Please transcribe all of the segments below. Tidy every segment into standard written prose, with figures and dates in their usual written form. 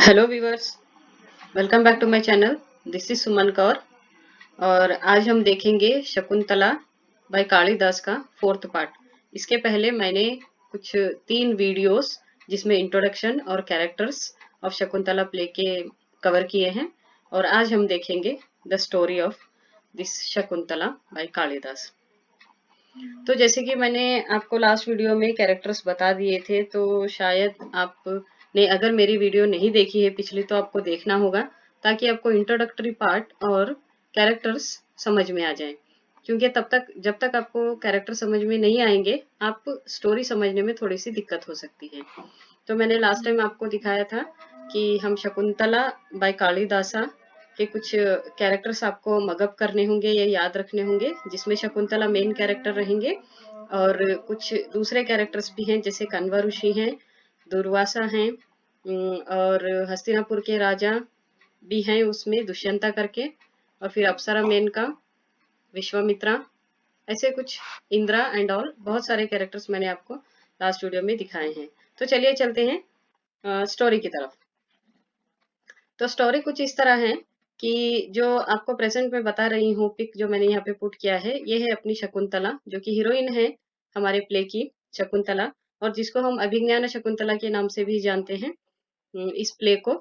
Hello viewers, welcome back to my channel. This is Suman Kaur और आज हम देखेंगे शकुंतला बाय कालिदास का फोर्थ पार्ट। इसके पहले मैंने कुछ 3 वीडियोस जिसमें इंट्रोडक्शन और कैरेक्टर्स ऑफ शकुंतला प्ले के कवर किए हैं और आज हम देखेंगे the story of this Shakuntala by Kalidas. तो जैसे कि मैंने आपको लास्ट वीडियो में कैरेक्टर्स बता दिए थे, तो शायद आपने अगर मेरी वीडियो नहीं देखी है पिछली तो आपको देखना होगा ताकि आपको इंट्रोडक्टरी पार्ट और कैरेक्टर्स समझ में आ जाए। क्योंकि तब तक जब तक आपको कैरेक्टर समझ में नहीं आएंगे, आप स्टोरी समझने में थोड़ी सी दिक्कत हो सकती है। तो मैंने लास्ट टाइम आपको दिखाया था कि हम शकुंतला बाय कालिदासा के कुछ कैरेक्टर्स आपको मगअप करने होंगे या याद रखने होंगे, जिसमें शकुंतला मेन कैरेक्टर रहेंगे और कुछ दूसरे कैरेक्टर्स भी हैं जैसे कण्व ऋषि हैं, दुर्वासा हैं, और हस्तिनापुर के राजा भी हैं उसमें दुष्यंता करके, और फिर अप्सरा मेनका, विश्वामित्रा, ऐसे कुछ इंद्रा एंड ऑल बहुत सारे कैरेक्टर्स मैंने आपको लास्ट वीडियो में दिखाए हैं। तो चलिए चलते हैं स्टोरी की तरफ। तो स्टोरी कुछ इस तरह है कि जो आपको प्रेजेंट में बता रही हूँ, पिक जो मैंने यहाँ पे पुट किया है, ये है अपनी शकुंतला जो कि हीरोइन है हमारे प्ले की, शकुंतला, और जिसको हम अभिज्ञान शकुंतला के नाम से भी जानते हैं इस प्ले को।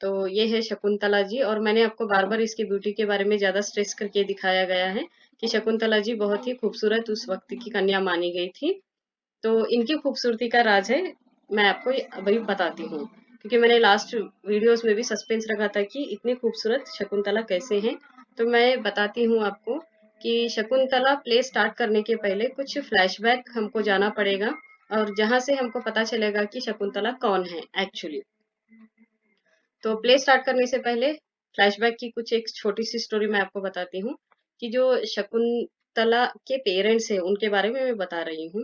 तो ये है शकुंतला जी, और मैंने आपको बार बार इसकी ब्यूटी के बारे में ज्यादा स्ट्रेस करके दिखाया गया है कि शकुंतला जी बहुत ही खूबसूरत उस वक्त की कन्या मानी गई थी। तो इनकी खूबसूरती का राज है, मैं आपको अभी बताती हूँ, क्योंकि मैंने लास्ट वीडियोस में भी सस्पेंस रखा था कि इतनी खूबसूरत शकुंतला कैसे हैं। तो मैं बताती हूँ आपको कि शकुंतला प्ले स्टार्ट करने के पहले कुछ फ्लैशबैक हमको जाना पड़ेगा, और जहां से हमको पता चलेगा कि शकुंतला कौन है एक्चुअली। तो प्ले स्टार्ट करने से पहले फ्लैशबैक की कुछ एक छोटी सी स्टोरी मैं आपको बताती हूँ कि जो शकुंतला के पेरेंट्स हैं उनके बारे में मैं बता रही हूँ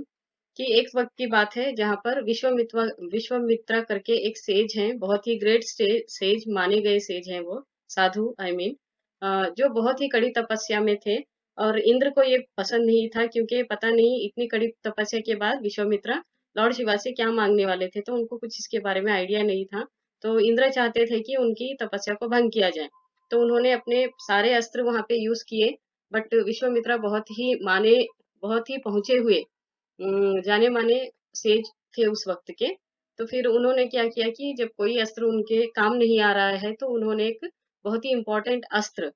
कि एक वक्त की बात है जहाँ पर विश्वामित्रा करके एक सेज हैं, बहुत ही ग्रेट सेज माने गए सेज हैं वो, साधु आई मीन, जो बहुत ही कड़ी तपस्या में थे। और इंद्र को ये पसंद नहीं था क्योंकि पता नहीं इतनी कड़ी तपस्या के बाद विश्वामित्रा लॉर्ड शिवा से क्या मांगने वाले थे, तो उनको कुछ इसके बारे में आइडिया नहीं था। तो इंद्र चाहते थे कि उनकी तपस्या को भंग किया जाए, तो उन्होंने अपने सारे अस्त्र वहां पे यूज किए। बट विश्वामित्रा बहुत ही पहुंचे हुए जाने माने सेज थे उस वक्त के। तो फिर उन्होंने क्या किया कि जब कोई अस्त्र उनके काम नहीं आ रहा है, तो उन्होंने एक बहुत ही इम्पोर्टेंट अस्त्र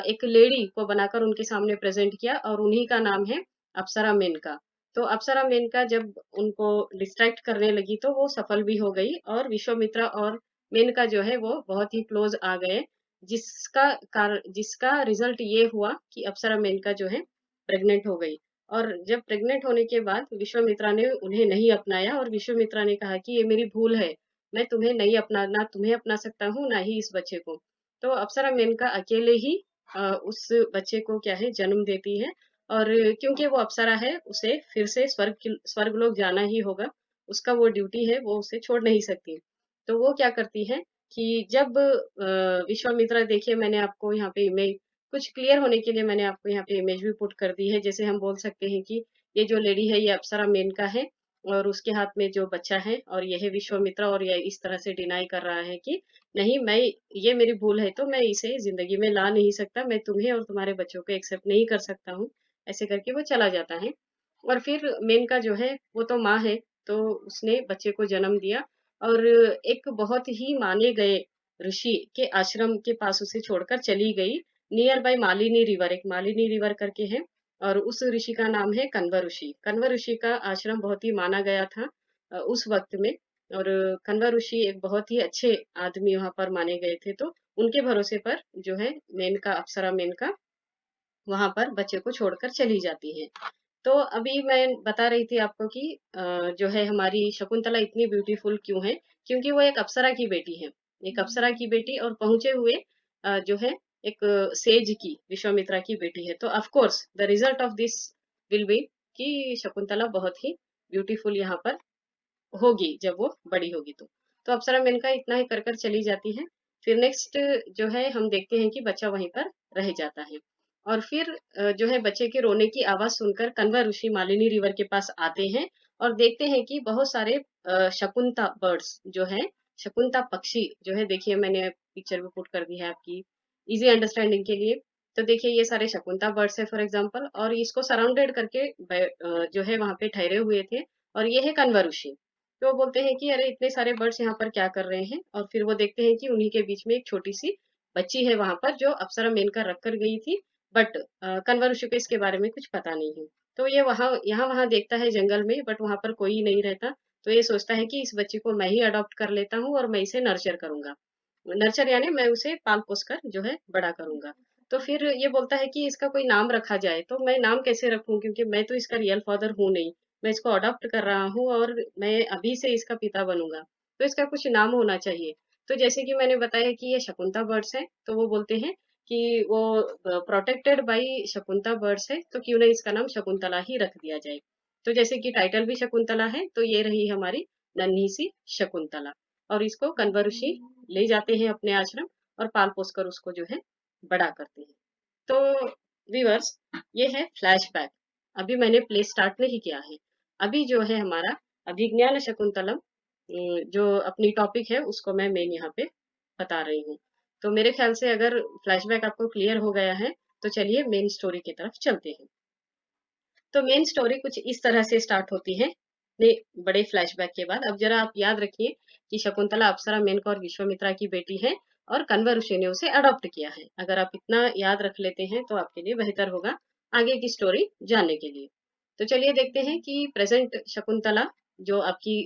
एक लेडी को बनाकर उनके सामने प्रेजेंट किया, और उन्हीं का नाम है अप्सरा मेनका। तो अप्सरा मेनका जब उनको डिस्ट्रैक्ट करने लगी तो वो सफल भी हो गई, और विश्वामित्रा और मेनका जो है वो बहुत ही क्लोज आ गए, जिसका रिजल्ट ये हुआ कि अप्सरा मेनका जो है प्रेग्नेंट हो गई। और जब प्रेग्नेंट होने के बाद विश्वामित्रा ने उन्हें नहीं अपनाया, और विश्वामित्रा ने कहा कि ये मेरी भूल है, मैं तुम्हें नहीं अपना ना तुम्हें अपना सकता हूँ ना ही इस बच्चे को। तो अप्सरा मेनका अकेले ही उस बच्चे को क्या है जन्म देती है, और क्योंकि वो अप्सरा है उसे फिर से स्वर्ग लोक जाना ही होगा, उसका वो ड्यूटी है, वो उसे छोड़ नहीं सकती। तो वो क्या करती है कि जब विश्वामित्रा, देखिए मैंने आपको यहाँ पे इमेज कुछ क्लियर होने के लिए मैंने आपको यहाँ पे इमेज भी पुट कर दी है। जैसे हम बोल सकते हैं कि ये जो लेडी है ये अप्सरा मेनका है, और उसके हाथ में जो बच्चा है और यह है विश्वामित्रा, और यह इस तरह से डिनाई कर रहा है कि नहीं, मैं ये मेरी भूल है तो मैं इसे जिंदगी में ला नहीं सकता, मैं तुम्हें और तुम्हारे बच्चों को एक्सेप्ट नहीं कर सकता हूँ। ऐसे करके वो चला जाता है। और फिर मेनका जो है वो तो माँ है, तो उसने बच्चे को जन्म दिया, और एक बहुत ही माने गए ऋषि के आश्रम के पास उसे छोड़कर चली गई, नियर बाय मालिनी रिवर, एक मालिनी रिवर करके है, और उस ऋषि का नाम है कण्व ऋषि। कण्व ऋषि का आश्रम बहुत ही माना गया था उस वक्त में, और कण्व ऋषि एक बहुत ही अच्छे आदमी वहां पर माने गए थे। तो उनके भरोसे पर जो है मेनका, अप्सरा मेनका वहां पर बच्चे को छोड़कर चली जाती है। तो अभी मैं बता रही थी आपको कि जो है हमारी शकुंतला इतनी ब्यूटीफुल क्यों है, क्योंकि वो एक अप्सरा की बेटी है, एक अप्सरा की बेटी, और पहुंचे हुए जो है एक सेज की, विश्वामित्रा की बेटी है। तो of course the result of this will be कि शकुंतला बहुत ही ब्यूटीफुल यहाँ पर होगी जब वो बड़ी होगी। तो अप्सरा मेनका इतना ही कर कर चली जाती है। फिर नेक्स्ट जो है हम देखते हैं कि बच्चा वहीं पर रह जाता है, और फिर जो है बच्चे के रोने की आवाज सुनकर कण्व ऋषि मालिनी रिवर के पास आते हैं, और देखते हैं कि बहुत सारे शकुंता बर्ड्स जो है शकुंता पक्षी जो है, देखिए मैंने पिक्चर में पुट कर दी है आपकी इजी अंडरस्टैंडिंग के लिए। तो देखिए ये सारे शकुंता बर्ड्स है फॉर एग्जांपल, और इसको सराउंडेड करके जो है वहां पे ठहरे हुए थे, और ये है कण्व ऋषि। तो वो बोलते हैं कि अरे इतने सारे बर्ड्स यहाँ पर क्या कर रहे हैं, और फिर वो देखते हैं कि उन्हीं के बीच में एक छोटी सी बच्ची है वहां पर, जो अप्सरा मेनकर रख कर गई थी, बट कण्व ऋषि को इसके बारे में कुछ पता नहीं है। तो ये वहां यहाँ वहां देखता है जंगल में, बट वहां पर कोई नहीं रहता। तो ये सोचता है कि इस बच्चे को मैं ही अडॉप्ट कर लेता हूँ और मैं इसे नर्चर करूंगा। नर्चर यानी मैं उसे पाल पोस कर जो है बड़ा करूंगा। तो फिर ये बोलता है कि इसका कोई नाम रखा जाए, तो मैं नाम कैसे रखूं, क्योंकि मैं तो इसका रियल फादर हूं नहीं, मैं इसको अडॉप्ट कर रहा हूँ और मैं अभी से इसका पिता बनूंगा, तो इसका कुछ नाम होना चाहिए। तो जैसे कि मैंने बताया कि ये शकुंता बर्ड्स है, तो वो बोलते हैं कि वो प्रोटेक्टेड बाई शकुंता बर्ड्स है, तो क्यों ना इसका नाम शकुंतला ही रख दिया जाए। तो जैसे कि टाइटल भी शकुंतला है, तो ये रही हमारी नन्ही सी शकुंतला। और इसको कण्व ऋषि ले जाते हैं अपने आश्रम और पाल पोस कर उसको जो है बड़ा करते हैं। तो व्यूअर्स, ये है फ्लैशबैक। अभी मैंने प्ले स्टार्ट नहीं किया है। अभी जो है हमारा अभिज्ञान शकुंतलम, जो अपनी टॉपिक है उसको मैं मेन यहाँ पे बता रही हूँ। तो मेरे ख्याल से अगर फ्लैशबैक आपको क्लियर हो गया है, तो चलिए मेन स्टोरी की तरफ चलते हैं। तो मेन स्टोरी कुछ इस तरह से स्टार्ट होती है ने बड़े फ्लैशबैक के बाद। अब जरा आप याद रखिए कि शकुंतला अप्सरा मेनका और विश्वामित्रा की बेटी है, और कण्व ऋषि ने उसे अडॉप्ट किया है। अगर आप इतना याद रख लेते हैं तो आपके लिए बेहतर होगा आगे की स्टोरी जानने के लिए। तो चलिए देखते हैं कि प्रेजेंट शकुंतला जो आपकी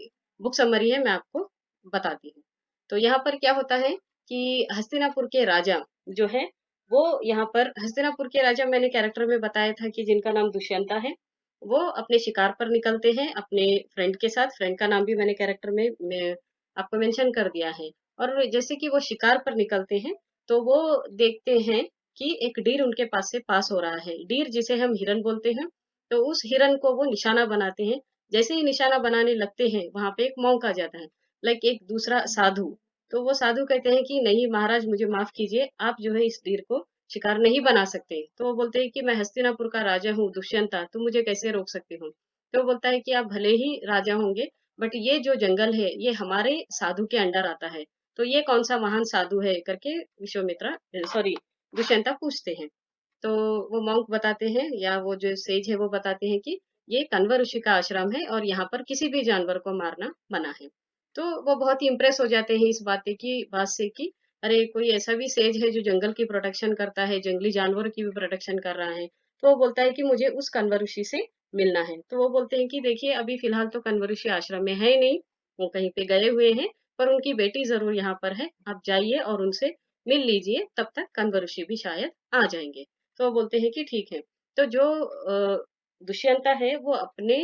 बुक समरी है, मैं आपको बताती हूँ। तो यहाँ पर क्या होता है कि हस्तिनापुर के राजा जो है, वो यहाँ पर हस्तिनापुर के राजा मैंने कैरेक्टर में बताया था कि जिनका नाम दुष्यंता है, वो अपने शिकार पर निकलते हैं अपने फ्रेंड के साथ। फ्रेंड का नाम भी मैंने कैरेक्टर में मैं आपको मेंशन कर दिया है। और जैसे कि वो शिकार पर निकलते हैं, तो वो देखते हैं कि एक डीर उनके पास से पास हो रहा है। डीर जिसे हम हिरन बोलते हैं, तो उस हिरन को वो निशाना बनाते हैं। जैसे ही निशाना बनाने लगते हैं, वहां पे एक मॉन्क आ जाता है, लाइक एक दूसरा साधु। तो वो साधु कहते हैं कि नहीं महाराज, मुझे माफ कीजिए, आप जो है इस डीर को शिकार नहीं बना सकते। तो वो बोलते हैं कि मैं हस्तिनापुर का राजा हूँ दुष्यंता, तुम मुझे कैसे रोक सकते हो। तो वो बोलता है कि आप भले ही राजा होंगे, बट ये जो जंगल है ये हमारे साधु के अंडर आता है। तो ये कौन सा महान साधु है करके विश्वामित्रा, सॉरी, दुष्यंता पूछते हैं। तो वो मॉन्क बताते हैं, या वो जो सेज है वो बताते हैं कि ये कण्व ऋषि का आश्रम है और यहाँ पर किसी भी जानवर को मारना मना है। तो वो बहुत ही इम्प्रेस हो जाते हैं इस बात से कि अरे कोई ऐसा भी सेज है जो जंगल की प्रोटेक्शन करता है, जंगली जानवरों की भी प्रोटेक्शन कर रहा है। तो वो बोलता है कि मुझे उस कण्व ऋषि से मिलना है। तो वो बोलते हैं कि देखिए अभी फिलहाल तो कण्व ऋषि आश्रम में है ही नहीं, वो कहीं पे गए हुए हैं, पर उनकी बेटी जरूर यहाँ पर है, आप जाइए और उनसे मिल लीजिए, तब तक कण्व ऋषि भी शायद आ जाएंगे। तो वो बोलते हैं कि ठीक है। तो जो दुष्यंता है वो अपने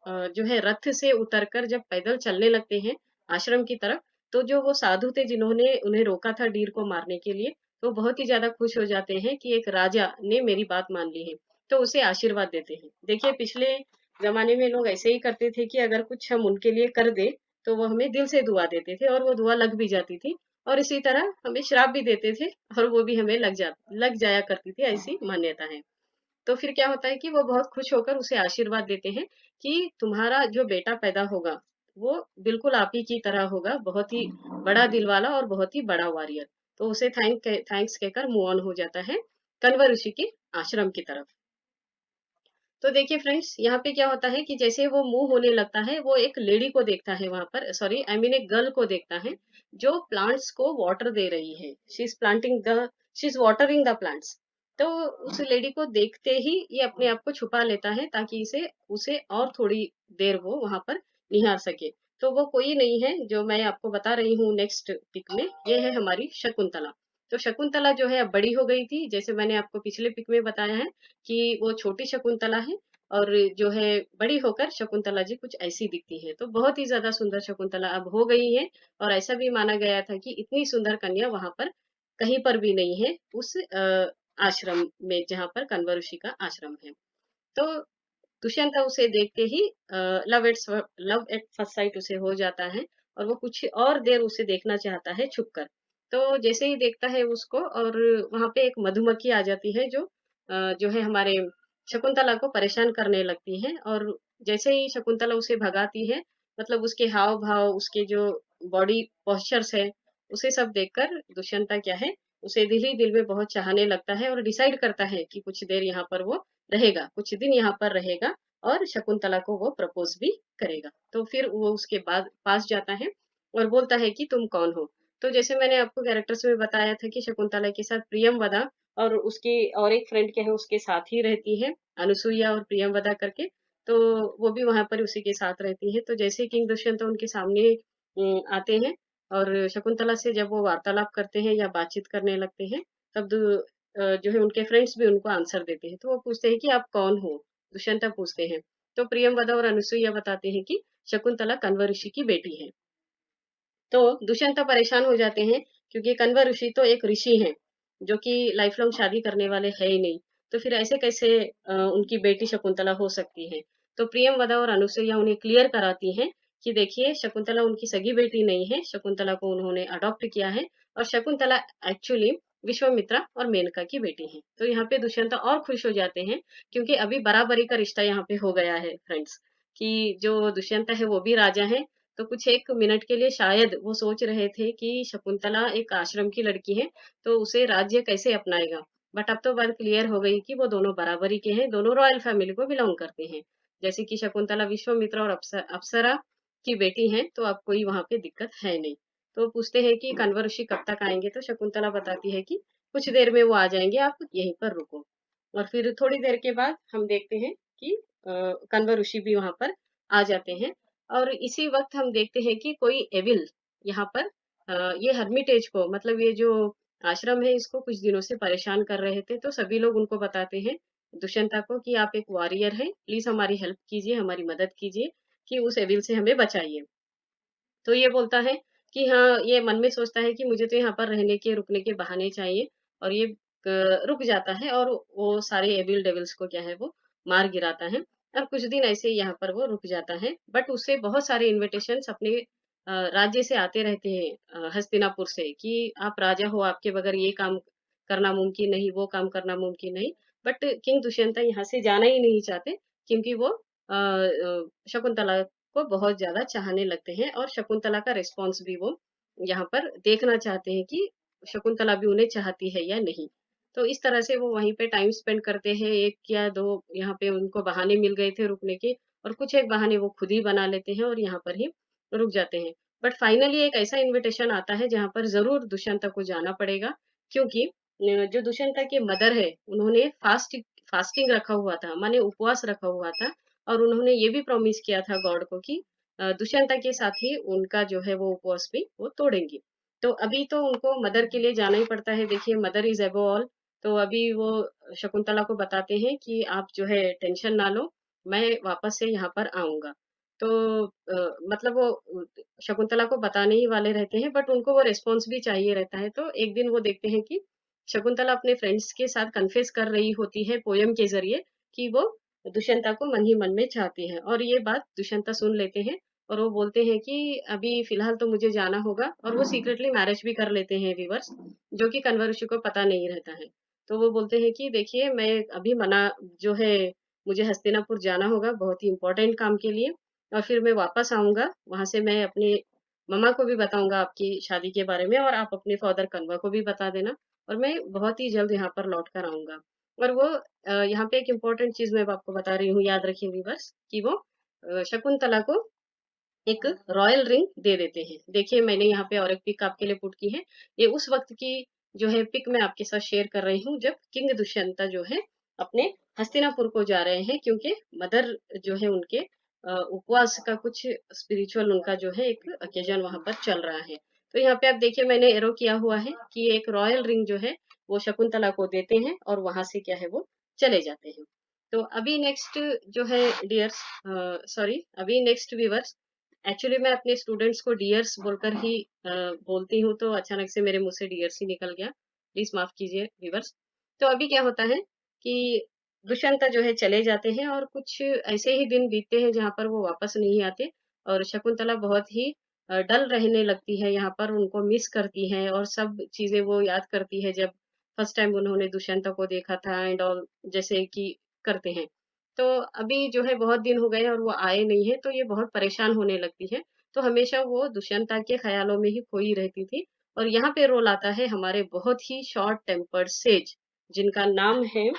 जो है रथ से उतरकर जब पैदल चलने लगते हैं आश्रम की तरफ, तो जो वो साधु थे जिन्होंने उन्हें रोका था डीर को मारने के लिए, तो बहुत ही ज्यादा खुश हो जाते हैं कि एक राजा ने मेरी बात मान ली है। तो उसे आशीर्वाद देते हैं। देखिए पिछले जमाने में लोग ऐसे ही करते थे कि अगर कुछ हम उनके लिए कर दे, तो वो हमें दिल से दुआ देते थे और वो दुआ लग भी जाती थी। और इसी तरह हमें श्राप भी देते थे और वो भी हमें लग जाया करती थी, ऐसी मान्यता है। तो फिर क्या होता है कि वो बहुत खुश होकर उसे आशीर्वाद देते हैं कि तुम्हारा जो बेटा पैदा होगा वो बिल्कुल आप ही की तरह होगा, बहुत ही बड़ा दिल वाला और बहुत ही बड़ा वॉरियर। तो उसे थैंक्स कहकर मूव ऑन हो जाता है कण्व ऋषि के आश्रम की तरफ। तो देखिए फ्रेंड्स, यहाँ पे क्या होता है कि जैसे वो मूव होने लगता है, वो एक लेडी को देखता है वहां पर, सॉरी आई मीन एक गर्ल को देखता है, जो प्लांट्स को वाटर दे रही है। She is watering the plants. तो उस लेडी को देखते ही ये अपने आप को छुपा लेता है, ताकि इसे उसे और थोड़ी देर वो वहां पर निहार सके। तो वो कोई नहीं है, जो मैं आपको बता रही हूँ नेक्स्ट पिक में, ये है हमारी शकुंतला। तो शकुंतला जो है अब बड़ी हो गई थी, जैसे मैंने आपको पिछले पिक में बताया है कि वो छोटी शकुंतला है, और जो है बड़ी होकर शकुंतला जी कुछ ऐसी दिखती है। तो बहुत ही ज्यादा सुंदर शकुंतला अब हो गई है, और ऐसा भी माना गया था कि इतनी सुंदर कन्या वहां पर कहीं पर भी नहीं है उस आश्रम में जहां पर कण्व ऋषि का आश्रम है। तो दुष्यंत उसे देखते ही लव एट फर्स्ट साइट उसे हो जाता है, और वो कुछ और देर उसे देखना चाहता है छुपकर। तो जैसे ही देखता है उसको, और वहां पे एक मधुमक्खी आ जाती है जो है हमारे शकुंतला को परेशान करने लगती है, और जैसे ही शकुंतला उसे भगाती है, मतलब उसके हाव भाव, उसके जो बॉडी पोस्चर्स है, उसे सब देखकर दुष्यंता क्या है, उसे दिल ही दिल में बहुत चाहने लगता है और डिसाइड करता है कि कुछ देर यहाँ पर वो रहेगा, कुछ दिन यहाँ पर रहेगा और शकुंतला को वो प्रपोज भी करेगा। तो फिर वो उसके बाद पास जाता है और बोलता है कि तुम कौन हो। तो जैसे मैंने आपको कैरेक्टर्स में बताया था कि शकुंतला के साथ प्रियमवदा और उसकी और एक फ्रेंड क्या है उसके साथ ही रहती है, अनुसुईया और प्रियमवदा करके। तो वो भी वहां पर उसी के साथ रहती है। तो जैसे किंग दुष्यंत उनके सामने आते हैं और शकुंतला से जब वो वार्तालाप करते हैं या बातचीत करने लगते हैं, तब जो है उनके फ्रेंड्स भी उनको आंसर देते हैं। तो वो पूछते हैं कि आप कौन हो, दुष्यंता पूछते हैं। तो प्रियमवदा और अनुसुईया बताते हैं कि शकुंतला कण्व ऋषि की बेटी है। तो दुष्यंत परेशान हो जाते हैं क्योंकि कण्व ऋषि तो एक ऋषि हैं जो कि लाइफ लॉन्ग शादी करने वाले है ही नहीं। तो फिर ऐसे कैसे उनकी बेटी शकुंतला हो सकती है। तो प्रियमवदा और अनुसुईया उन्हें क्लियर कराती हैं कि देखिए शकुंतला उनकी सगी बेटी नहीं है, शकुंतला को उन्होंने अडॉप्ट किया है और शकुंतला एक्चुअली विश्वामित्रा और मेनका की बेटी है। तो यहाँ पे दुष्यंत और खुश हो जाते हैं क्योंकि अभी बराबरी का रिश्ता यहाँ पे हो गया है फ्रेंड्स, कि जो दुष्यंत है वो भी राजा है। तो कुछ एक मिनट के लिए शायद वो सोच रहे थे कि शकुंतला एक आश्रम की लड़की है, तो उसे राज्य कैसे अपनाएगा। बट अब तो बात क्लियर हो गई कि वो दोनों बराबरी के हैं, दोनों रॉयल फैमिली को बिलोंग करते हैं। जैसे कि शकुंतला विश्वामित्र और अप्सरा की बेटी हैं, तो अब कोई वहां पे दिक्कत है नहीं। तो पूछते हैं कि कण्व ऋषि कब तक आएंगे, तो शकुंतला बताती है कि कुछ देर में वो आ जाएंगे, आप यहीं पर रुको। और फिर थोड़ी देर के बाद हम देखते हैं कि कण्व ऋषि भी वहां पर आ जाते हैं। और इसी वक्त हम देखते हैं कि कोई एविल यहाँ पर ये हर्मिटेज को, मतलब ये जो आश्रम है, इसको कुछ दिनों से परेशान कर रहे थे। तो सभी लोग उनको बताते हैं दुष्यंता को कि आप एक वॉरियर हैं, प्लीज हमारी हेल्प कीजिए, हमारी मदद कीजिए कि उस एविल से हमें बचाइए। तो ये बोलता है कि हाँ, ये मन में सोचता है कि मुझे तो यहाँ पर रहने के रुकने के बहाने चाहिए। और ये रुक जाता है और वो सारे एविल डेविल्स को क्या है वो मार गिराता है। और कुछ दिन ऐसे ही यहाँ पर वो रुक जाता है, बट उससे बहुत सारे इनविटेशंस अपने राज्य से आते रहते हैं, हस्तिनापुर से, कि आप राजा हो, आपके बगैर ये काम करना मुमकिन नहीं, वो काम करना मुमकिन नहीं। बट किंग दुष्यंता यहाँ से जाना ही नहीं चाहते क्योंकि वो शकुंतला को बहुत ज़्यादा चाहने लगते हैं और शकुंतला का रिस्पॉन्स भी वो यहाँ पर देखना चाहते हैं कि शकुंतला भी उन्हें चाहती है या नहीं। तो इस तरह से वो वहीं पे टाइम स्पेंड करते हैं, 1 या 2 यहाँ पे उनको बहाने मिल गए थे रुकने के, और कुछ एक बहाने वो खुद ही बना लेते हैं और यहाँ पर ही रुक जाते हैं। बट फाइनली एक ऐसा इन्विटेशन आता है जहाँ पर ज़रूर दुष्यंता को जाना पड़ेगा, क्योंकि जो दुष्यंता के मदर है, उन्होंने फास्टिंग रखा हुआ था, माने उपवास रखा हुआ था। और उन्होंने ये भी प्रॉमिस किया था गॉड को कि दुष्यंता के साथ ही उनका जो है वो उपवास भी वो तोड़ेंगी। तो अभी तो उनको मदर के लिए जाना ही पड़ता है, देखिए मदर इज एबो ऑल। तो अभी वो शकुंतला को बताते हैं कि आप जो है टेंशन ना लो, मैं वापस से यहाँ पर आऊंगा। तो मतलब वो शकुंतला को बताने ही वाले रहते हैं, बट उनको वो रिस्पॉन्स भी चाहिए रहता है। तो एक दिन वो देखते हैं कि शकुंतला अपने फ्रेंड्स के साथ कन्फेस कर रही होती है पोयम के जरिए कि वो दुष्यंता को मन ही मन में चाहती है। और ये बात दुष्यंता सुन लेते हैं और वो बोलते हैं कि अभी फिलहाल तो मुझे जाना होगा, और वो सीक्रेटली मैरिज भी कर लेते हैं व्यूअर्स, जो कि कण्व ऋषि को पता नहीं रहता है। तो वो बोलते हैं कि देखिए मैं अभी मना जो है, मुझे हस्तिनापुर जाना होगा बहुत ही इंपॉर्टेंट काम के लिए, और फिर मैं वापस आऊंगा, वहां से मैं अपने मम्मा को भी बताऊंगा आपकी शादी के बारे में, और आप अपने फादर कन्वा को भी बता देना, और मैं बहुत ही जल्द यहाँ पर लौट कर आऊंगा। और वो यहाँ पे एक इम्पोर्टेंट चीज मैं आपको बता रही हूँ, याद रखिए व्यूअर्स, कि वो शकुंतला को एक रॉयल रिंग दे देते हैं। देखिए मैंने यहाँ पे और एक पिक आपके लिए पुट की है। ये उस वक्त की जो है पिक मैं आपके साथ शेयर कर रही हूँ जब किंग दुष्यंता जो है अपने हस्तिनापुर को जा रहे हैं, क्योंकि मदर जो है उनके उपवास का कुछ स्पिरिचुअल उनका जो है एक ओकेजन वहां पर चल रहा है। तो यहाँ पे आप देखिए मैंने एरो किया हुआ है कि एक रॉयल रिंग जो है वो शकुंतला को देते हैं और वहां से क्या है वो चले जाते हैं। तो अभी नेक्स्ट जो है डियर्स, सॉरी अभी नेक्स्ट व्यूवर्स, एक्चुअली मैं अपने स्टूडेंट्स को डियर्स बोलकर ही बोलती हूँ, तो अचानक से मेरे मुंह से डियर्स ही निकल गया, प्लीज माफ कीजिए व्यूवर्स। तो अभी क्या होता है कि दुष्यंता जो है चले जाते हैं और कुछ ऐसे ही दिन बीतते हैं जहाँ पर वो वापस नहीं आते, और शकुंतला बहुत ही डल रहने लगती है, यहाँ पर उनको मिस करती है और सब चीजें वो याद करती है जब फर्स्ट टाइम उन्होंने दुष्यंता को देखा था एंड ऑल, जैसे कि करते हैं। तो अभी जो है बहुत दिन हो गए और वो आए नहीं है, तो ये बहुत परेशान होने लगती है। तो हमेशा वो दुष्यंता के ख़्यालों में ही खोई रहती थी और यहाँ पे रोल आता है हमारे बहुत ही शॉर्ट टेम्पर्ड सेज, जिनका नाम है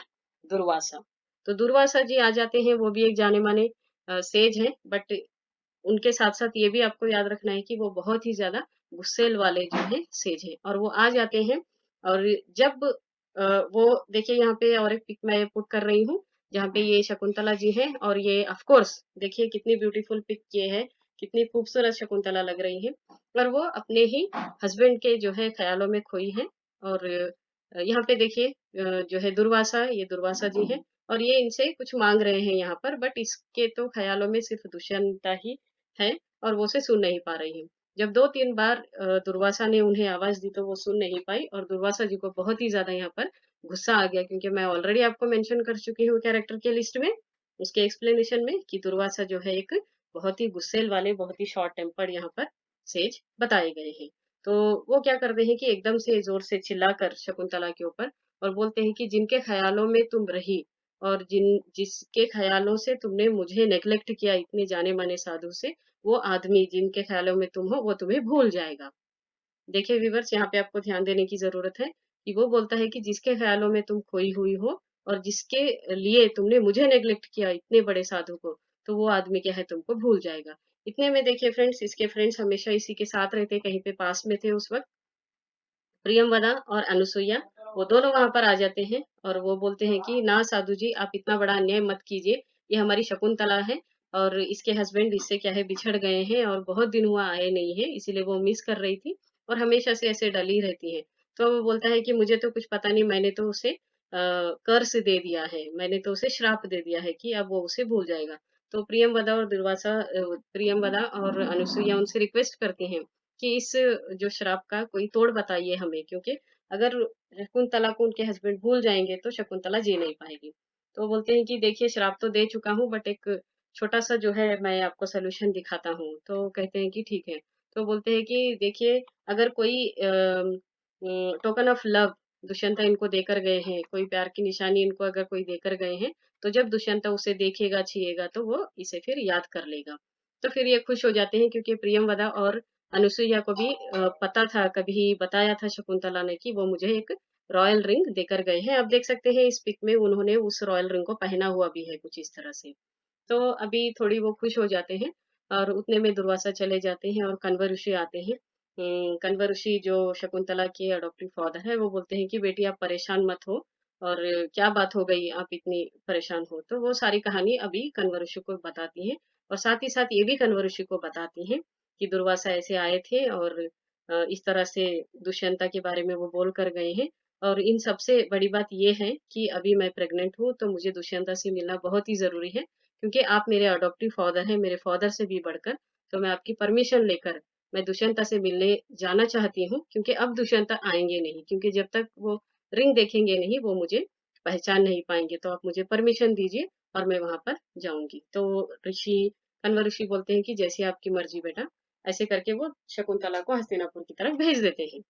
दुर्वासा। तो दुर्वासा जी आ जाते हैं, वो भी एक जाने-माने सेज हैं, बट उनके साथ-साथ ये भी आपको याद रखना है कि वो बहुत ही ज़्यादा गुस्सैल वाले जो हैं सेज हैं और वो आ जाते हैं और जब वो देखिए यहाँ पे और एक पिक मैं पुट कर रही हूँ, जहाँ पे ये शकुंतला जी हैं और ये ऑफ कोर्स देखिए कितनी ब्यूटीफुल पिक ये है, कितनी खूबसूरत शकुंतला लग रही है और वो अपने ही हस्बैंड के जो है ख़्यालों में खोई हैं और यहाँ पे देखिए जो है दुर्वासा, ये दुर्वासा जी हैं और ये इनसे कुछ माँग रहे हैं यहाँ पर बट इसके तो ख़्यालों में सिर्फ़ दुष्यंता ही है और वो उसे सुन नहीं पा रही है। जब 2-3 बार दुर्वासा ने उन्हें आवाज़ दी तो वो सुन नहीं पाई और दुर्वासा जी को बहुत ही ज़्यादा यहाँ पर गुस्सा आ गया क्योंकि मैं ऑलरेडी आपको मेंशन कर चुकी हूँ कैरेक्टर के लिस्ट में, उसके एक्सप्लेनेशन में कि दुर्वासा जो है एक बहुत ही गुस्सैल वाले, बहुत ही शॉर्ट टेम्पर्ड यहाँ पर सेज बताए गए हैं। तो वो क्या करते हैं कि एकदम से ज़ोर से चिल्लाकर शकुंतला के ऊपर और बोलते हैं कि जिनके ख़्यालों में तुम रही और जिसके ख़्यालों से तुमने मुझे नेग्लेक्ट किया इतने जाने-माने साधु से, वो आदमी जिनके ख़्यालों में तुम हो, वो तुम्हें भूल जाएगा। देखिए व्यूअर्स यहाँ पे आपको ध्यान देने की ज़रूरत है कि वो बोलता है कि जिसके ख़्यालों में तुम खोई हुई हो और जिसके लिए तुमने मुझे नेग्लेक्ट किया इतने बड़े साधु को, तो वो आदमी क्या है तुमको भूल जाएगा। इतने में देखिए फ्रेंड्स इसके फ्रेंड्स हमेशा इसी के साथ रहते, कहीं पे पास में थे उस वक़्त। प्रियंवदा और अनुसुईया वो दोनों वहाँ पर आ जाते हैं और वो बोलते हैं कि ना साधु जी आप इतना बड़ा अन्याय मत कीजिए, ये हमारी शकुंतला है और इसके हस्बैंड इससे क्या है बिछड़ गए हैं और बहुत दिन हुआ आए नहीं हैं, इसीलिए वो मिस कर रही थी और हमेशा से ऐसे डली रहती है। तो वो बोलता है कि मुझे तो कुछ पता नहीं मैंने तो उसे कर्स दे दिया है, मैंने तो उसे श्राप दे दिया है कि अब वो उसे भूल जाएगा। तो प्रियंवदा और अनुसुईया उनसे रिक्वेस्ट करती हैं कि इस जो श्राप का कोई तोड़ बताइए हमें क्योंकि अगर शकुंतला को उनके हस्बैंड भूल जाएँगे तो शकुंतला जी नहीं पाएगी। तो वो बोलते हैं कि देखिए श्राप तो दे चुका हूँ बट एक छोटा-सा जो है मैं आपको सॉल्यूशन दिखाता हूँ। तो कहते हैं कि ठीक है। तो बोलते हैं कि देखिए अगर कोई टोकन ऑफ लव दुष्यंत इनको देकर गए हैं, कोई प्यार की निशानी इनको अगर कोई देकर गए हैं, तो जब दुष्यंत उसे देखेगा, छुएगा तो वो इसे फिर याद कर लेगा। तो फिर ये खुश हो जाते हैं क्योंकि प्रियंवदा और अनुसुईया को भी पता था, कभी बताया था शकुंतला ने कि वो मुझे एक रॉयल रिंग देकर गए हैं। आप देख सकते हैं इस पिक में उन्होंने उस रॉयल रिंग को पहना हुआ भी है कुछ इस तरह से। तो अभी थोड़ी वो खुश हो जाते हैं और उतने में दुर्वासा चले जाते हैं और कण्व ऋषि आते हैं। कण्व ऋषि जो शकुंतला के अडॉप्टिव फादर है, वो बोलते हैं कि बेटी आप परेशान मत हो और क्या बात हो गई आप इतनी परेशान हो? तो वो सारी कहानी अभी कण्व ऋषि को बताती हैं और साथ ही साथ ये भी कण्व ऋषि को बताती हैं कि दुर्वासा ऐसे आए थे और इस तरह से दुष्यंता के बारे में वो बोल कर गए हैं और इन सबसे बड़ी बात ये है कि अभी मैं प्रेग्नेंट हूँ, तो मुझे दुष्यंता से मिलना बहुत ही ज़रूरी है क्योंकि आप मेरे अडॉप्टिव फादर हैं, मेरे फादर से भी बढ़कर, तो मैं आपकी परमिशन लेकर मैं दुष्यंता से मिलने जाना चाहती हूँ क्योंकि अब दुष्यंता आएँगे नहीं क्योंकि जब तक वो रिंग देखेंगे नहीं, वो मुझे पहचान नहीं पाएँगे। तो आप मुझे परमिशन दीजिए और मैं वहाँ पर जाऊँगी। तो कण्व ऋषि बोलते हैं कि जैसी आपकी मर्ज़ी बेटा। ऐसे करके वो शकुंतला को हस्तिनापुर की तरफ भेज देते हैं।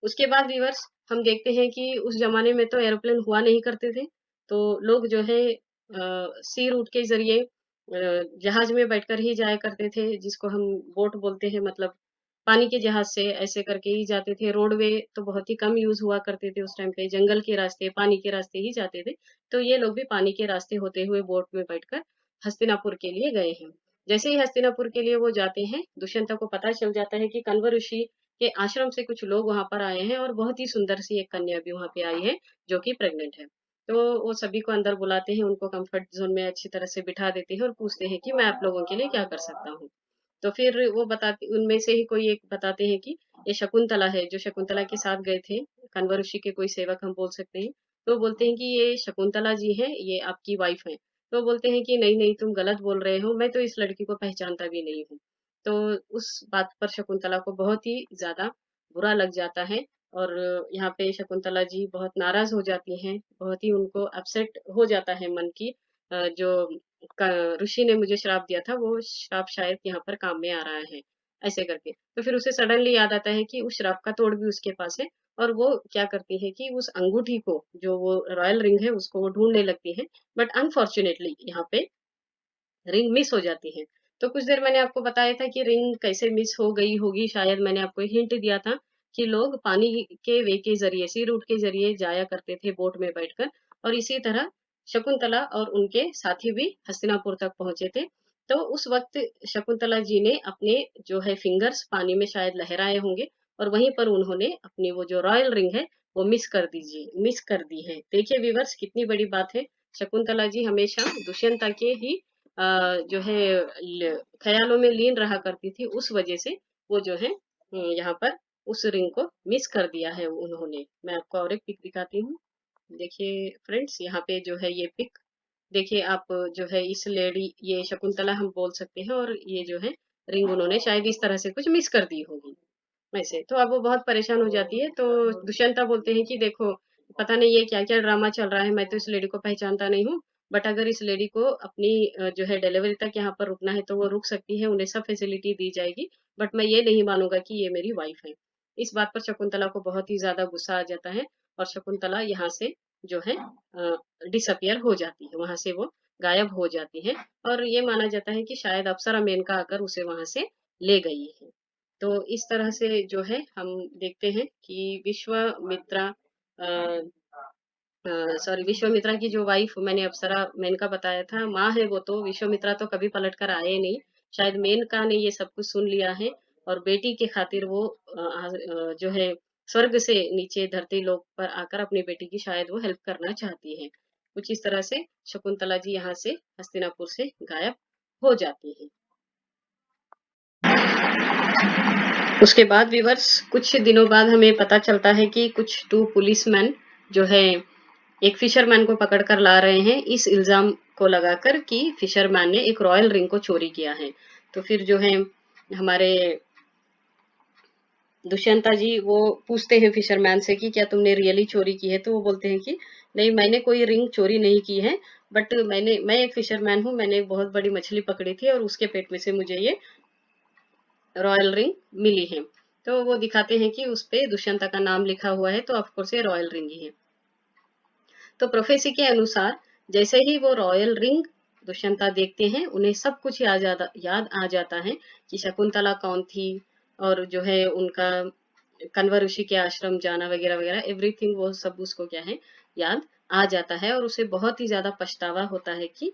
उसके बाद व्यूअर्स हम देखते हैं कि उस ज़माने में तो एरोप्लेन हुआ नहीं करते थे, तो लोग जो है सी रूट के ज़रिए जहाज़ में बैठकर ही जाया करते थे, जिसको हम बोट बोलते हैं मतलब पानी के जहाज़ से ऐसे करके ही जाते थे। रोडवे तो बहुत ही कम यूज़ हुआ करते थे उस टाइम पे, जंगल के रास्ते, पानी के रास्ते ही जाते थे। तो ये लोग भी पानी के रास्ते होते हुए बोट में बैठकर हस्तिनापुर के लिए गए हैं। जैसे ही हस्तिनापुर के लिए वो जाते हैं, दुष्यंता को पता चल जाता है कि कण्व ऋषि के आश्रम से कुछ लोग वहाँ पर आए हैं और बहुत ही सुंदर सी एक कन्या भी वहाँ पे आई है, जो कि प्रेग्नेंट है। तो वो सभी को अंदर बुलाते हैं, उनको कम्फर्ट ज़ोन में अच्छी तरह से बिठा देते हैं और पूछते हैं कि मैं आप लोगों के लिए क्या कर सकता हूँ? तो फिर वो बताते उनमें से ही कोई एक बताते हैं कि ये शकुंतला है, जो शकुंतला के साथ गए थे, कण्व ऋषि के कोई सेवक हम बोल सकते हैं। तो बोलते हैं कि ये शकुंतला जी हैं, ये आपकी वाइफ़ हैं। तो बोलते हैं कि नहीं-नहीं तुम गलत बोल रहे हो, मैं तो इस लड़की को पहचानता भी नहीं हूँ। तो उस बात पर शकुंतला को बहुत ही ज़्यादा बुरा लग जाता है और यहाँ पे शकुंतला जी बहुत नाराज़ हो जाती हैं, बहुत ही उनको अपसेट हो जाता है मन की जो क ऋषि ने मुझे श्राप दिया था, वो श्राप शायद यहाँ पर काम में आ रहा है। ऐसे करके। तो फिर उसे सडनली याद आता है कि उस श्राप का तोड़ भी उसके पास है, और वो क्या करती है कि उस अंगूठी को, जो वो रॉयल रिंग है, उसको वो ढूंढने लगती है। बट अनफॉर्चुनेटली यहाँ पे रिंग मिस हो जाती है। तो कुछ देर मैंने आपको बताया था कि रिंग कैसे मिस हो गई होगी, शायद मैंने आपको हिंट दिया था कि लोग पानी के वे के जरिए, सी रूट के जरिए जाया करते थे बोट में बैठकर, और इसी तरह शकुंतला और उनके साथी भी हस्तिनापुर तक पहुंचे थे। तो उस वक्त शकुंतला जी ने अपने जो है फिंगर्स पानी में शायद लहराए होंगे, और वहीं पर उन्होंने अपनी वो जो रॉयल रिंग है वो मिस कर दी है। देखिए व्यूवर्स, कितनी बड़ी बात है। शकुंतला जी हमेशा दुष्यंता के ही अ, जो है ख्यालों में लीन रहा करती थी, उस वजह से वो जो है यहाँ पर उस रिंग को मिस कर दिया है उन्होंने। मैं आपको और एक पिक दिखाती हूँ। देखिए फ्रेंड्स, यहाँ पे जो है ये पिक, देखिए आप, जो है इस लेडी, ये शकुंतला हम बोल सकते हैं, और ये जो है रिंग उन्होंने शायद इस तरह से कुछ मिस कर दी होगी ऐसे। तो अब वो बहुत परेशान हो जाती है। तो दुष्यंता बोलते हैं कि देखो, पता नहीं ये क्या क्या ड्रामा चल रहा है, मैं तो इस लेडी को पहचानता नहीं हूँ, बट अगर इस लेडी को अपनी जो है डिलीवरी तक यहाँ पर रुकना है तो वो रुक सकती है, उन्हें सब फैसिलिटी दी जाएगी, बट मैं ये नहीं मानूंगा कि ये मेरी वाइफ है। इस बात पर शकुंतला को बहुत ही ज्यादा गुस्सा आ जाता है, और शकुंतला यहाँ से जो है डिसअपियर हो जाती है, वहां से वो गायब हो जाती है। और ये माना जाता है कि शायद अप्सरा मेनका आकर उसे वहां से ले गई है। तो इस तरह से जो है हम देखते हैं कि विश्वामित्रा, सॉरी, विश्वामित्रा की जो वाइफ मैंने अप्सरा मेनका बताया था, माँ है वो, तो विश्वामित्रा तो कभी पलट कर आए नहीं। शायद मेनका ने ये सब कुछ सुन लिया है, और बेटी के खातिर वो जो है स्वर्ग से नीचे धरती लोक पर आकर अपनी बेटी की शायद वो हेल्प करना चाहती है। कुछ इस तरह से शकुंतला जी यहाँ से हस्तिनापुर से गायब हो जाती है। उसके बाद व्यूवर्स, कुछ दिनों बाद हमें पता चलता है कि कुछ टू पुलिसमैन जो है एक फिशरमैन को पकड़ कर ला रहे हैं, इस इल्जाम को लगाकर कि फिशरमैन ने एक रॉयल रिंग को चोरी किया है। तो फिर जो है हमारे दुष्यंता जी वो पूछते हैं फिशरमैन से कि क्या तुमने रियली चोरी की है। तो वो बोलते हैं कि नहीं, मैंने कोई रिंग चोरी नहीं की है, बट मैं एक फिशरमैन हूँ, मैंने एक बहुत बड़ी मछली पकड़ी थी और उसके पेट में से मुझे ये रॉयल रिंग मिली है। तो वो दिखाते हैं कि उस पे दुष्यंता का नाम लिखा हुआ है, तो ऑफकोर्स ये रॉयल रिंग ही है। तो प्रोफेसी के अनुसार जैसे ही वो रॉयल रिंग दुष्यंता देखते हैं, उन्हें सब कुछ याद आ जाता है कि शकुंतला कौन थी, और जो है उनका कण्व ऋषि के आश्रम जाना वगैरह वगैरह, एवरीथिंग वो सब उसको क्या है, याद आ जाता है। और उसे बहुत ही ज्यादा पछतावा होता है कि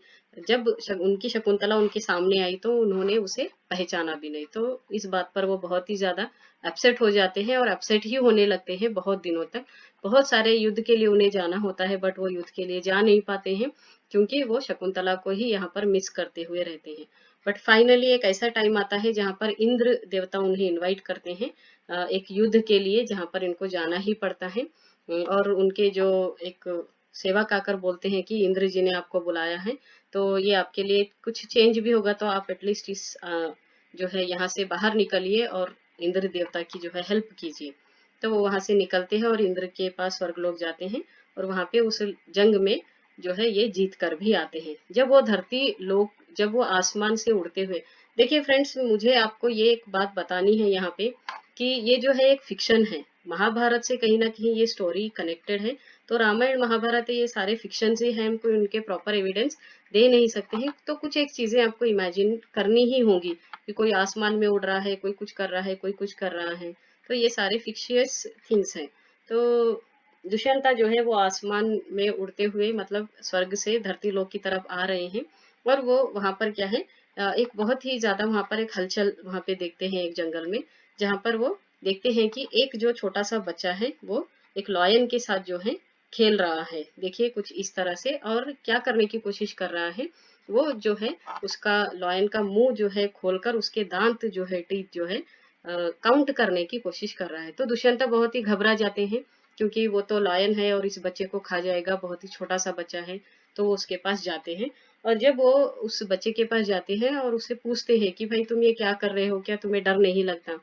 जब उनकी शकुंतला उनके सामने आई तो उन्होंने उसे पहचाना भी नहीं। तो इस बात पर वो बहुत ही ज्यादा अपसेट हो जाते हैं, और अपसेट ही होने लगते हैं बहुत दिनों तक। बहुत सारे युद्ध के लिए उन्हें जाना होता है, बट वो युद्ध के लिए जा नहीं पाते हैं, क्योंकि वो शकुंतला को ही यहाँ पर मिस करते हुए रहते हैं। बट फाइनली एक ऐसा टाइम आता है जहाँ पर इंद्र देवता उन्हें इनवाइट करते हैं एक युद्ध के लिए, जहाँ पर इनको जाना ही पड़ता है। और उनके जो एक सेवक आकर बोलते हैं कि इंद्र जी ने आपको बुलाया है, तो ये आपके लिए कुछ चेंज भी होगा, तो आप एटलीस्ट इस जो है यहाँ से बाहर निकलिए और इंद्र देवता की जो है हेल्प कीजिए। तो वो वहां से निकलते हैं और इंद्र के पास स्वर्गलोक जाते हैं, और वहां पे उस जंग में जो है ये जीत कर भी आते हैं। जब वो आसमान से उड़ते हुए, देखिए फ्रेंड्स, मुझे आपको ये एक बात बतानी है यहाँ पे कि ये जो है एक फिक्शन है। महाभारत से कहीं ना कहीं ये स्टोरी कनेक्टेड है। तो रामायण महाभारत ये सारे फिक्शन से हैं, हम कोई उनके प्रॉपर एविडेंस दे नहीं सकते हैं। तो कुछ एक चीजें आपको इमेजिन करनी ही होंगी कि कोई आसमान में उड़ रहा है, कोई कुछ कर रहा है, कोई कुछ कर रहा है। तो ये सारे फिक्शियस थिंग्स हैं। तो दुष्यंता जो है वो आसमान में उड़ते हुए, मतलब स्वर्ग से धरती लोक की तरफ आ रहे हैं, और वो वहां पर क्या है, एक बहुत ही ज्यादा वहां पर एक हलचल वहां पे देखते हैं एक जंगल में, जहां पर वो देखते हैं कि एक जो छोटा सा बच्चा है वो एक लॉयन के साथ जो है खेल रहा है। देखिए कुछ इस तरह से, और क्या करने की कोशिश कर रहा है, वो जो है उसका लॉयन का मुंह जो है खोलकर उसके दांत जो है, टीथ जो है, काउंट करने की कोशिश कर रहा है। तो दुष्यंता बहुत ही घबरा जाते हैं, क्योंकि वो तो लायन है और इस बच्चे को खा जाएगा, बहुत ही छोटा सा बच्चा है। तो वो उसके पास जाते हैं, और जब वो उस बच्चे के पास जाते हैं और उससे पूछते हैं कि भाई तुम ये क्या कर रहे हो, क्या तुम्हें डर नहीं लगता।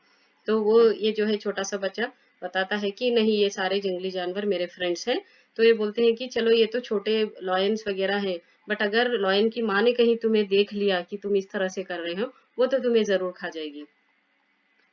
तो वो ये जो है छोटा सा बच्चा बताता है कि नहीं, ये सारे जंगली जानवर मेरे फ्रेंड्स हैं। तो ये बोलते हैं कि चलो ये तो छोटे लॉयंस वगैरह हैं, बट अगर लॉयन की माँ ने कहीं तुम्हें देख लिया कि तुम इस तरह से कर रहे हो, वो तो तुम्हें जरूर खा जाएगी।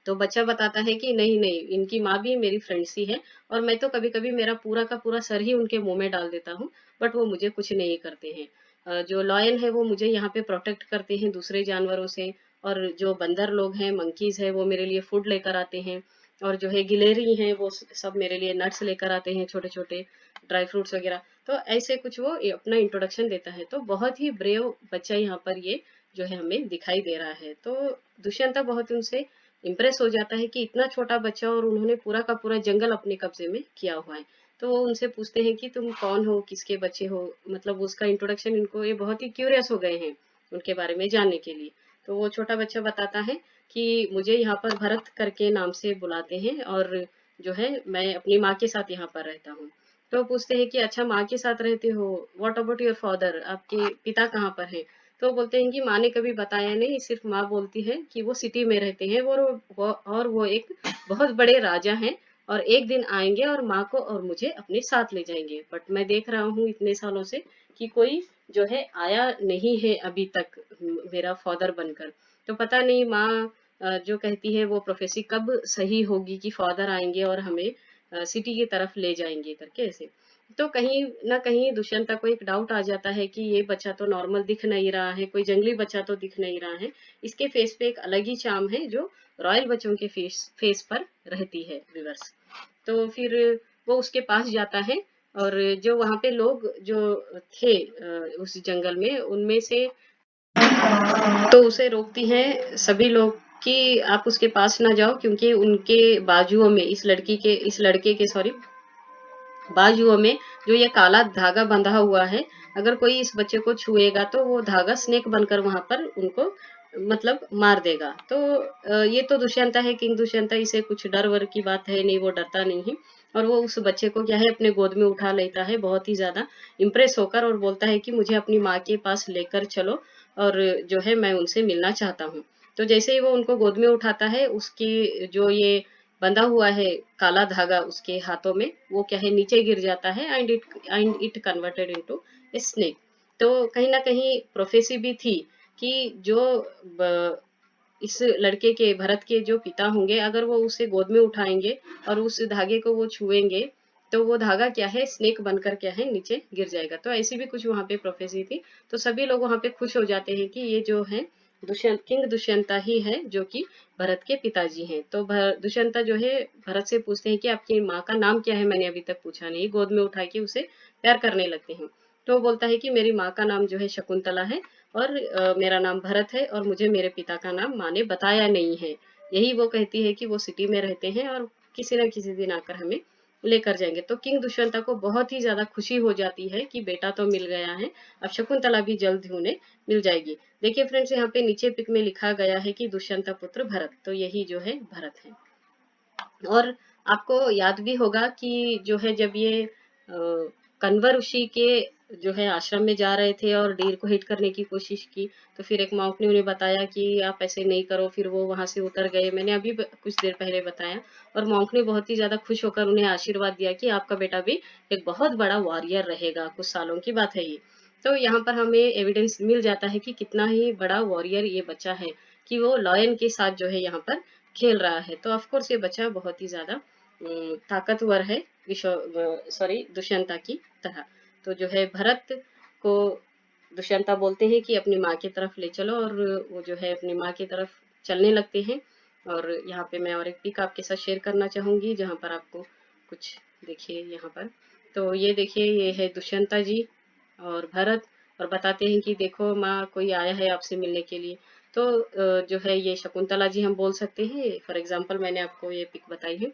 तो बच्चा बताता है कि नहीं नहीं, इनकी माँ भी मेरी फ्रेंड सी है, और मैं तो कभी कभी मेरा पूरा का पूरा सर ही उनके मुंह में डाल देता हूँ, बट वो मुझे कुछ नहीं करते हैं। जो लॉयन है वो मुझे यहाँ पे प्रोटेक्ट करते हैं दूसरे जानवरों से, और जो बंदर लोग हैं, मंकीज है, वो मेरे लिए फूड लेकर आते हैं, और जो है गिलेरी हैं वो सब मेरे लिए नट्स लेकर आते हैं, छोटे छोटे ड्राई फ्रूट्स वगैरह। तो ऐसे कुछ वो अपना इंट्रोडक्शन देता है, तो बहुत ही ब्रेव बच्चा यहाँ पर ये जो है हमें दिखाई दे रहा है। तो दुष्यंता बहुत उनसे इम्प्रेस हो जाता है कि इतना छोटा बच्चा और उन्होंने पूरा का पूरा जंगल अपने कब्जे में किया हुआ है। तो वो उनसे पूछते हैं कि तुम कौन हो, किसके बच्चे हो, मतलब उसका इंट्रोडक्शन, इनको ये बहुत ही क्यूरियस हो गए हैं उनके बारे में जानने के लिए। तो वो छोटा बच्चा बताता है कि मुझे यहाँ पर भरत करके नाम से बुलाते हैं, और जो है मैं अपनी माँ के साथ यहाँ पर रहता हूँ। तो पूछते हैं कि अच्छा माँ के साथ रहते हो, व्हाट अबाउट योर फादर, आपके पिता कहाँ पर हैं? तो बोलते हैं कि माँ ने कभी बताया नहीं, सिर्फ माँ बोलती है कि वो सिटी में रहते हैं, और वो एक बहुत बड़े राजा हैं, और एक दिन आएंगे और माँ को और मुझे अपने साथ ले जाएंगे। बट मैं देख रहा हूँ इतने सालों से कि कोई जो है आया नहीं है अभी तक मेरा फादर बनकर। तो पता नहीं माँ जो कहती है वो प्रोफेसी कब सही होगी कि फादर आएंगे और हमें सिटी की तरफ ले जाएंगे करके ऐसे। तो कहीं ना कहीं दुष्यंता को एक डाउट आ जाता है कि ये बच्चा तो नॉर्मल दिख नहीं रहा है, कोई जंगली बच्चा तो दिख नहीं रहा है, इसके फेस पे एक अलग ही चार्म है जो रॉयल बच्चों के फेस पर रहती है रिवर्स। तो फिर वो उसके पास जाता है, और जो वहां पे लोग जो थे उस जंगल में, उनमें से तो उसे रोकती हैं सभी लोग कि आप उसके पास ना जाओ, क्योंकि उनके बाजुओं में इस लड़के के सॉरी बाजुओं में जो ये काला धागा बंधा हुआ है, अगर कोई इस बच्चे को छुएगा तो वो धागा स्नेक बनकर वहां पर उनको मतलब मार देगा। तो ये तो दुष्यंता है, किंग दुष्यंता, इसे कुछ डर वर की बात है नहीं, वो डरता नहीं है। और वो उस बच्चे को क्या है अपने गोद में उठा लेता है बहुत ही ज्यादा इम्प्रेस होकर, और बोलता है कि मुझे अपनी माँ के पास लेकर चलो, और जो है मैं उनसे मिलना चाहता हूँ। तो जैसे ही वो उनको गोद में उठाता है, उसकी जो ये बंधा हुआ है काला धागा उसके हाथों में, वो क्या है नीचे गिर जाता है, and it converted into a snake. तो कहीं ना कहीं प्रोफेसी भी थी कि जो इस लड़के के भरत के जो पिता होंगे, अगर वो उसे गोद में उठाएंगे और उस धागे को वो छुएंगे, तो वो धागा क्या है स्नेक बनकर क्या है नीचे गिर जाएगा। तो ऐसी भी कुछ वहां पे प्रोफेसी थी। तो सभी लोग वहां पे खुश हो जाते हैं कि ये जो है किंग दुष्यंता ही है जो कि भरत के पिताजी हैं। तो दुष्यंता जो है भरत से पूछते हैं कि आपकी माँ का नाम क्या है, मैंने अभी तक पूछा नहीं, गोद में उठा के उसे प्यार करने लगते हैं। तो वो बोलता है कि मेरी माँ का नाम जो है शकुंतला है, और मेरा नाम भरत है, और मुझे मेरे पिता का नाम माँ ने बताया नहीं है। यही वो कहती है कि वो सिटी में रहते हैं और किसी न किसी दिन आकर हमें लेकर जाएंगे। तो किंग दुष्यंता को बहुत ही ज्यादा खुशी हो जाती है कि बेटा तो मिल गया है, अब शकुंतला भी जल्द ही उन्हें मिल जाएगी। देखिए फ्रेंड्स, यहाँ पे नीचे पिक में लिखा गया है कि दुष्यंता पुत्र भरत, तो यही जो है भरत है। और आपको याद भी होगा कि जो है जब ये कन्वर ऋषि के जो है आश्रम में जा रहे थे और डीर को हिट करने की कोशिश की, तो फिर एक मॉन्क ने उन्हें बताया कि आप ऐसे नहीं करो, फिर वो वहां से उतर गए, मैंने अभी कुछ देर पहले बताया। और मॉन्क ने बहुत ही ज्यादा खुश होकर उन्हें आशीर्वाद दिया कि आपका बेटा भी एक बहुत बड़ा वॉरियर रहेगा, कुछ सालों की बात है ये। तो यहाँ पर हमें एविडेंस मिल जाता है कि कितना ही बड़ा वॉरियर ये बच्चा है, कि वो लॉयन के साथ जो है यहाँ पर खेल रहा है। तो ऑफकोर्स ये बच्चा बहुत ही ज्यादा ताकतवर है, सॉरी दुष्यंता की तरह। तो जो है भरत को दुष्यंता बोलते हैं कि अपनी माँ की तरफ ले चलो, और वो जो है अपनी माँ की तरफ चलने लगते हैं। और यहाँ पे मैं और एक पिक आपके साथ शेयर करना चाहूंगी, जहाँ पर आपको कुछ देखिए यहाँ पर। तो ये देखिए, ये है दुष्यंता जी और भरत, और बताते हैं कि देखो माँ, कोई आया है आपसे मिलने के लिए। तो जो है ये शकुंतला जी हम बोल सकते हैं, फॉर एग्जाम्पल मैंने आपको ये पिक बताई है।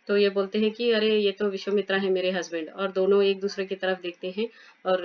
तो ये बोलते हैं कि अरे ये तो विश्वामित्रा है मेरे हस्बैंड, और दोनों एक दूसरे की तरफ देखते हैं, और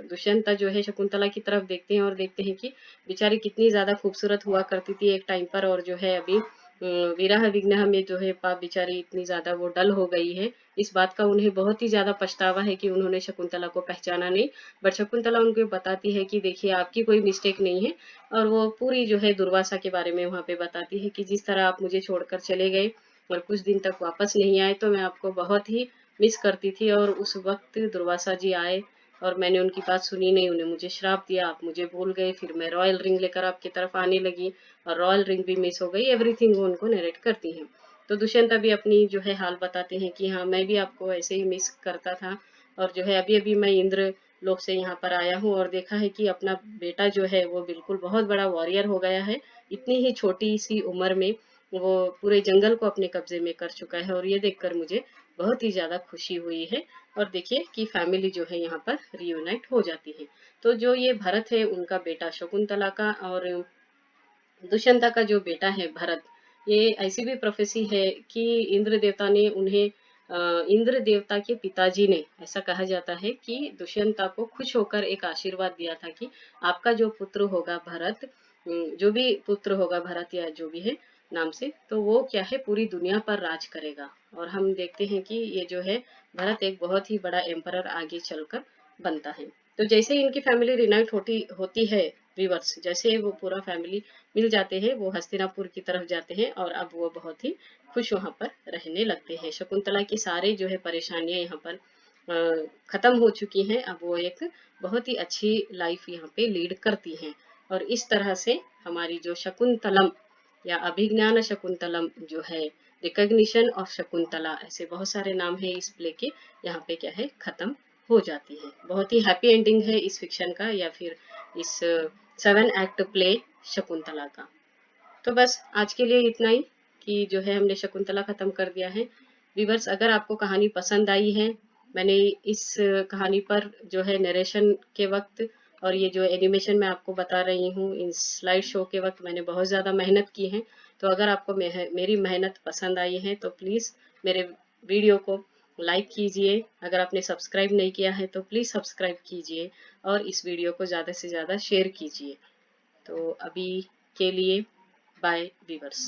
दुष्यंता जो है शकुंतला की तरफ देखते हैं, और देखते हैं कि बेचारी कितनी ज्यादा खूबसूरत हुआ करती थी एक टाइम पर, और जो है अभी विरह विघ्न में जो है पाप बेचारी इतनी ज्यादा वो डल हो गई है। इस बात का उन्हें बहुत ही ज्यादा पछतावा है कि उन्होंने शकुंतला को पहचाना नहीं। बट शकुंतला उनको बताती है कि देखिए आपकी कोई मिस्टेक नहीं है, और वो पूरी जो है दुर्वासा के बारे में वहां पे बताती है कि जिस तरह आप मुझे छोड़कर चले गए और कुछ दिन तक वापस नहीं आए, तो मैं आपको बहुत ही मिस करती थी, और उस वक्त दुर्वासा जी आए और मैंने उनकी बात सुनी नहीं, उन्हें मुझे श्राप दिया, आप मुझे भूल गए, फिर मैं रॉयल रिंग लेकर आपकी तरफ आने लगी और रॉयल रिंग भी मिस हो गई। एवरीथिंग वो उनको नरेट करती हैं। तो दुष्यंत अभी अपनी जो है हाल बताते हैं कि हाँ, मैं भी आपको ऐसे ही मिस करता था और जो है अभी अभी मैं इंद्र लोक से यहाँ पर आया हूँ और देखा है कि अपना बेटा जो है वो बिल्कुल बहुत बड़ा वॉरियर हो गया है। इतनी ही छोटी सी उम्र में वो पूरे जंगल को अपने कब्जे में कर चुका है और ये देखकर मुझे बहुत ही ज्यादा खुशी हुई है। और देखिए कि फैमिली जो है यहाँ पर रियूनाइट हो जाती है। तो जो ये भरत है उनका बेटा शकुंतला का, और दुष्यंता का जो बेटा है भरत, ये ऐसी भी प्रोफेसी है कि इंद्र देवता ने उन्हें इंद्र देवता के पिताजी ने, ऐसा कहा जाता है कि दुष्यंता को खुश होकर एक आशीर्वाद दिया था कि आपका जो पुत्र होगा भरत, जो भी पुत्र होगा भरत या जो भी है नाम से, तो वो क्या है पूरी दुनिया पर राज करेगा। और हम देखते हैं कि ये जो है भरत एक बहुत ही बड़ा एम्परर आगे चलकर बनता है। तो जैसे ही इनकी फैमिली रिनाइट होती है व्यूअर्स, जैसे वो पूरा फैमिली मिल जाते हैं, वो हस्तिनापुर की तरफ जाते हैं और अब वो बहुत ही खुश वहां पर रहने लगते हैं। शकुंतला की सारे जो है परेशानियां यहाँ पर खत्म हो चुकी हैं। अब वो एक बहुत ही अच्छी लाइफ यहाँ पे लीड करती हैं। और इस तरह से हमारी जो शकुंतलम या अभिज्ञान शकुंतलम जो है, रिकग्निशन ऑफ शकुंतला, ऐसे बहुत सारे नाम है इस प्ले के, यहाँ पे क्या है खत्म हो जाती है। बहुत ही हैप्पी एंडिंग है इस फिक्शन का, या फिर इस 7 एक्ट प्ले शकुंतला का। तो बस आज के लिए इतना ही कि जो है हमने शकुंतला खत्म कर दिया है। व्यूअर्स, अगर आपको कहानी पसंद आई है, मैंने इस कहानी पर जो है नरेशन के वक्त और ये जो एनिमेशन मैं आपको बता रही हूँ इन स्लाइड शो के वक्त मैंने बहुत ज़्यादा मेहनत की है। तो अगर आपको मेरी मेहनत पसंद आई है तो प्लीज़ मेरे वीडियो को लाइक कीजिए। अगर आपने सब्सक्राइब नहीं किया है तो प्लीज़ सब्सक्राइब कीजिए और इस वीडियो को ज़्यादा से ज़्यादा शेयर कीजिए। तो अभी के लिए बाय व्यूअर्स।